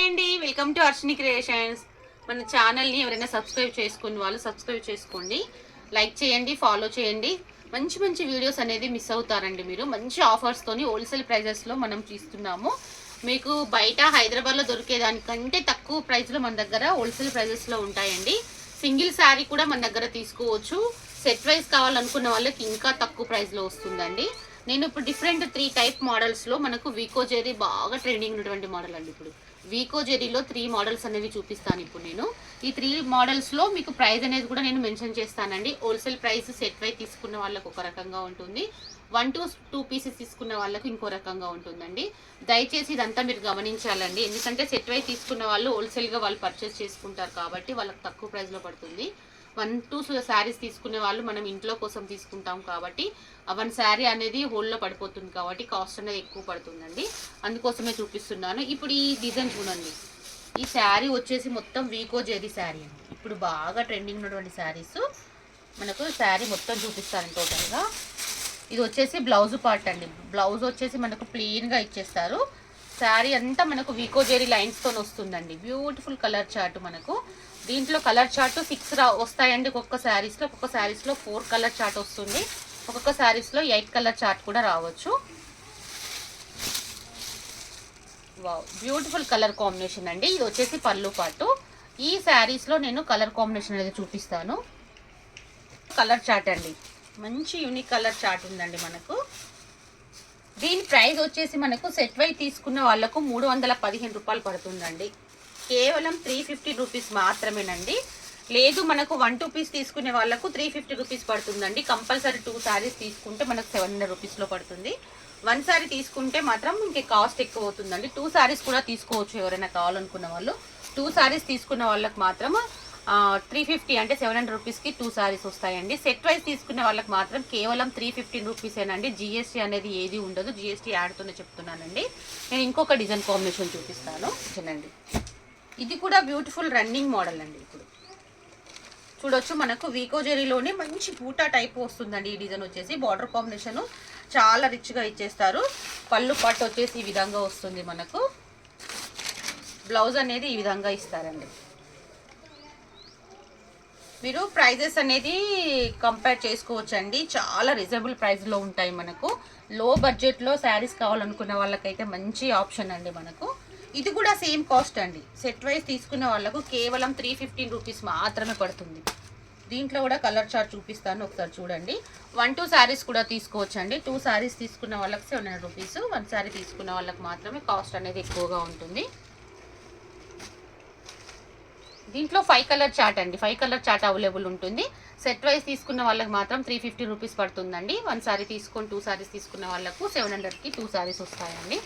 Hi అండి, welcome to Arshini creations. మన ఛానల్ని ఎవరైనా సబ్స్క్రైబ్ చేసుకుని వాళ్ళు సబ్స్క్రైబ్ చేసుకోండి, లైక్ చేయండి, ఫాలో చేయండి. మంచి మంచి వీడియోస్ అనేది మిస్ అవుతారండి. మీరు మంచి ఆఫర్స్తోని హోల్సేల్ ప్రైజెస్లో మనం తీస్తున్నాము. మీకు బయట హైదరాబాద్లో దొరికేదానికంటే తక్కువ ప్రైస్లో మన దగ్గర హోల్సేల్ ప్రైజెస్లో ఉంటాయండి. సింగిల్ శారీ కూడా మన దగ్గర తీసుకోవచ్చు. సెట్ వైజ్ కావాలనుకున్న వాళ్ళకి ఇంకా తక్కువ ప్రైస్లో వస్తుందండి. నేను ఇప్పుడు డిఫరెంట్ 3 టైప్ మోడల్స్లో మనకు వీకో జెరీ బాగా ట్రెండింగ్ ఉన్నటువంటి మోడల్ అండి. ఇప్పుడు వీకో జెరీలో 3 మోడల్స్ అనేవి చూపిస్తాను. ఇప్పుడు నేను ఈ 3 మోడల్స్లో మీకు ప్రైస్ అనేది కూడా నేను మెన్షన్ చేస్తానండి. హోల్సేల్ ప్రైస్ సెట్ వైజ్ తీసుకున్న వాళ్ళకు ఒక రకంగా ఉంటుంది, 1 to 2 పీసెస్ తీసుకున్న వాళ్ళకు ఇంకో రకంగా ఉంటుందండి. దయచేసి ఇదంతా మీరు గమనించాలండి. ఎందుకంటే సెట్ వైజ్ తీసుకున్న వాళ్ళు హోల్సేల్గా వాళ్ళు పర్చేస్ చేసుకుంటారు కాబట్టి వాళ్ళకి తక్కువ ప్రైస్లో పడుతుంది. 1 to 2 శారీస్ తీసుకునే వాళ్ళు మనం ఇంట్లో కోసం తీసుకుంటాం కాబట్టి 1 శారీ అనేది హోల్లో పడిపోతుంది కాబట్టి కాస్ట్ అనేది ఎక్కువ పడుతుందండి. అందుకోసమే చూపిస్తున్నాను. ఇప్పుడు ఈ డిజైన్ చూడండి. ఈ శారీ వచ్చేసి మొత్తం వీకో జెరీ శారీ అండి. ఇప్పుడు బాగా ట్రెండింగ్ ఉన్నటువంటి శారీస్ మనకు శారీ మొత్తం చూపిస్తాను టోటల్గా. ఇది వచ్చేసి బ్లౌజ్ పార్ట్ అండి. బ్లౌజ్ వచ్చేసి మనకు ప్లెయిన్గా ఇచ్చేస్తారు. శారీ అంతా మనకు వీకో జెరీ లైన్స్తో వస్తుందండి. Beautiful colour chart. మనకు దీంట్లో కలర్ చార్ట్ 6 వస్తాయండి. ఒక్కొక్క శారీస్లో 4 కలర్ చార్ట్ వస్తుంది. ఒక్కొక్క శారీస్లో 8 కలర్ చార్ట్ కూడా రావచ్చు. వావ్, బ్యూటిఫుల్ కలర్ కాంబినేషన్ అండి. ఇది వచ్చేసి పళ్ళు పాటు. ఈ శారీస్లో నేను కలర్ కాంబినేషన్ అనేది చూపిస్తాను. కలర్ చార్ట్ అండి, మంచి యూనిక్ కలర్ చార్ట్ ఉందండి మనకు. దీని ప్రైస్ వచ్చేసి మనకు సెట్ వైజ్ తీసుకున్న వాళ్ళకు 315 రూపాయలు పడుతుందండి. కేవలం 350 రూపీస్ మాత్రమేనండి. లేదు మనకు 1 2 పీస్ తీసుకునే వాళ్ళకు 350 రూపీస్ పడుతుందండి. కంపల్సరీ 2 శారీస్ తీసుకుంటే మనకు 700 రూపీస్లో పడుతుంది. 1 శారీ తీసుకుంటే మాత్రం ఇంకే కాస్ట్ ఎక్కువ అవుతుందండి. 2 శారీస్ కూడా తీసుకోవచ్చు ఎవరైనా కావాలనుకున్న వాళ్ళు. 2 శారీస్ తీసుకున్న వాళ్ళకి మాత్రం 350 అంటే 700 రూపీస్కి 2 శారీస్ వస్తాయండి. సెట్ వైజ్ తీసుకునే వాళ్ళకి మాత్రం కేవలం 315 రూపీసేనండి. జిఎస్టీ అనేది ఏది ఉండదు, జిఎస్టీ యాడ్తోనే చెప్తున్నానండి. నేను ఇంకొక డిజైన్ కాంబినేషన్ చూపిస్తాను చూడండి. ఇది కూడా బ్యూటిఫుల్ రన్నింగ్ మోడల్ అండి. ఇప్పుడు చూడొచ్చు మనకు వీకో జెరీలోనే మంచి బూటా టైప్ వస్తుందండి. ఈ డిజైన్ వచ్చేసి బార్డర్ కాంబినేషన్ చాలా రిచ్గా ఇచ్చేస్తారు. పళ్ళు పట్టు వచ్చేసి ఈ విధంగా వస్తుంది. మనకు బ్లౌజ్ అనేది ఈ విధంగా ఇస్తారండి. మీరు ప్రైజెస్ అనేది కంపేర్ చేసుకోవచ్చు అండి. చాలా రీజనబుల్ ప్రైస్లో ఉంటాయి. మనకు లో బడ్జెట్లో శారీస్ కావాలనుకున్న వాళ్ళకైతే మంచి ఆప్షన్ అండి. మనకు ఇది కూడా సేమ్ కాస్ట్ అండి. సెట్ వైజ్ తీసుకున్న వాళ్ళకు కేవలం 315 రూపీస్ మాత్రమే పడుతుంది. దీంట్లో కూడా కలర్ చార్ట్ చూపిస్తాను, ఒకసారి చూడండి. 1 2 శారీస్ కూడా తీసుకోవచ్చు అండి. 2 శారీస్ తీసుకున్న వాళ్ళకి 700 రూపీస్, 1 శారీ తీసుకున్న వాళ్ళకి మాత్రమే కాస్ట్ అనేది ఎక్కువగా ఉంటుంది. దీంట్లో 5 కలర్ చార్ట్ అండి. 5 కలర్ చార్ట్ అవైలబుల్ ఉంటుంది. సెట్ వైజ్ తీసుకున్న వాళ్ళకి మాత్రం 350 రూపీస్ పడుతుందండి. 1 శారీ తీసుకొని 2 శారీస్ తీసుకున్న వాళ్ళకు 700కి 2 శారీస్ వస్తాయండి.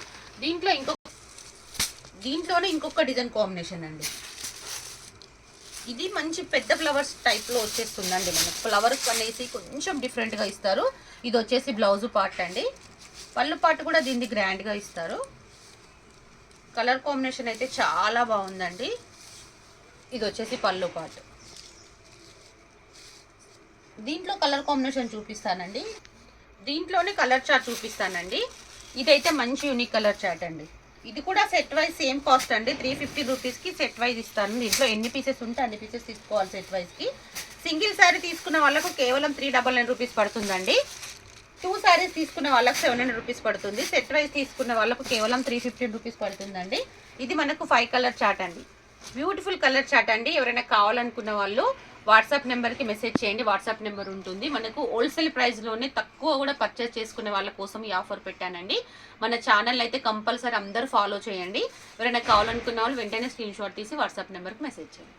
దీంట్లోనే ఇంకొక డిజైన్ కాంబినేషన్ అండి. ఇది మంచి పెద్ద ఫ్లవర్స్ టైప్లో వచ్చేస్తుందండి. మనకు ఫ్లవర్స్ అనేసి కొంచెం డిఫరెంట్గా ఇస్తారు. ఇది వచ్చేసి బ్లౌజ్ పార్ట్ అండి. పళ్ళు పార్ట్ కూడా దీన్ని గ్రాండ్గా ఇస్తారు. కలర్ కాంబినేషన్ అయితే చాలా బాగుందండి. ఇది వచ్చేసి పళ్ళు పార్ట్. దీంట్లో కలర్ కాంబినేషన్ చూపిస్తానండి. దీంట్లోనే కలర్ చార్ట్ చూపిస్తానండి. ఇదైతే మంచి యూనిక్ కలర్ చార్ట్ అండి. ఇది కూడా సెట్ వైజ్ సేమ్ కాస్ట్ అండి. 350 రూపీస్కి సెట్ వైజ్ ఇస్తాను. దీంట్లో ఎన్ని పీసెస్ ఉంటే అన్ని పీసెస్ తీసుకోవాలి సెట్ వైజ్కి. సింగిల్ శారీ తీసుకున్న వాళ్ళకు కేవలం 399 రూపీస్ పడుతుందండి. 2 శారీస్ తీసుకున్న వాళ్ళకు 700 రూపీస్ పడుతుంది. సెట్ వైజ్ తీసుకున్న వాళ్ళకు కేవలం 315 రూపీస్ పడుతుందండి. ఇది మనకు 5 కలర్ చార్ట్ అండి. బ్యూటిఫుల్ కలర్ చార్ట్ అండి. ఎవరైనా కావాలనుకున్న వాళ్ళు వాట్సాప్ నెంబర్కి మెసేజ్ చేయండి. వాట్సాప్ నెంబర్ ఉంటుంది. మనకు హోల్సేల్ ప్రైస్లోనే తక్కువ కూడా పర్చేస్ చేసుకునే వాళ్ళ కోసం ఈ ఆఫర్ పెట్టానండి. మన ఛానల్ అయితే కంపల్సరీ అందరూ ఫాలో చేయండి. ఎవరైనా కావాలనుకున్న వాళ్ళు వెంటనే స్క్రీన్ షాట్ తీసి వాట్సాప్ నెంబర్కి మెసేజ్ చేయండి.